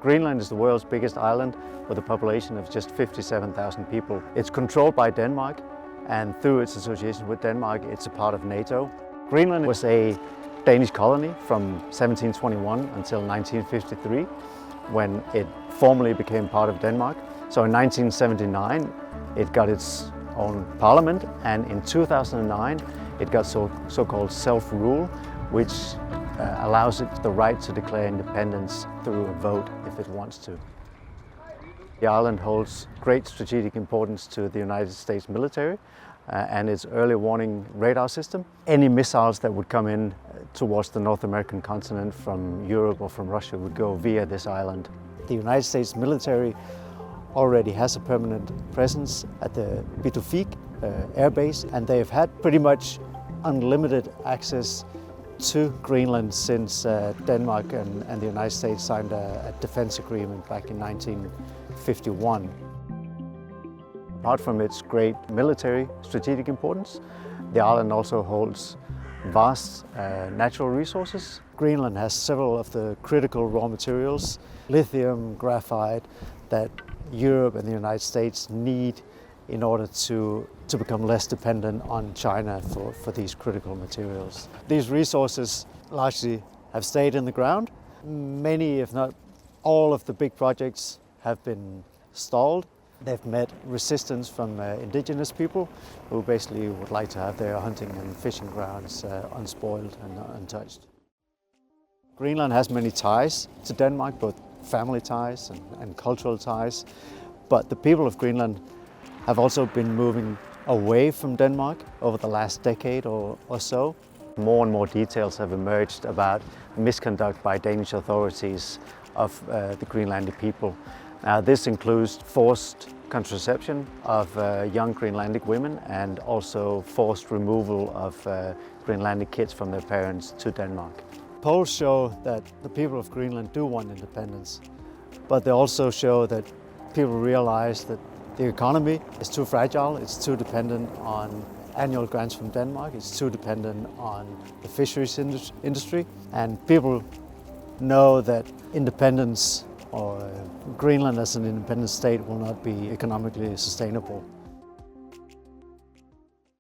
Greenland is the world's biggest island with a population of just 57,000 people. It's controlled by Denmark, and through its association with Denmark, it's a part of NATO. Greenland was a Danish colony from 1721 until 1953, when it formally became part of Denmark. So in 1979, it got its own parliament, and in 2009, it got so-called self-rule, which allows it the right to declare independence through a vote if it wants to. The island holds great strategic importance to the United States military and its early warning radar system. Any missiles that would come in towards the North American continent from Europe or from Russia would go via this island. The United States military already has a permanent presence at the Bitufik air base, and they have had pretty much unlimited access to Greenland since Denmark and the United States signed a defense agreement back in 1951. Apart from its great military strategic importance, the island also holds vast natural resources. Greenland has several of the critical raw materials, lithium, graphite, that Europe and the United States need in order to become less dependent on China for these critical materials. These resources largely have stayed in the ground. Many, if not all, of the big projects have been stalled. They've met resistance from indigenous people who basically would like to have their hunting and fishing grounds unspoiled and untouched. Greenland has many ties to Denmark, both family ties and cultural ties, but the people of Greenland have also been moving away from Denmark over the last decade or so. More and more details have emerged about misconduct by Danish authorities of the Greenlandic people. Now, this includes forced contraception of young Greenlandic women and also forced removal of Greenlandic kids from their parents to Denmark. Polls show that the people of Greenland do want independence, but they also show that people realize that the economy is too fragile, it's too dependent on annual grants from Denmark, it's too dependent on the fisheries industry, and people know that independence or Greenland as an independent state will not be economically sustainable.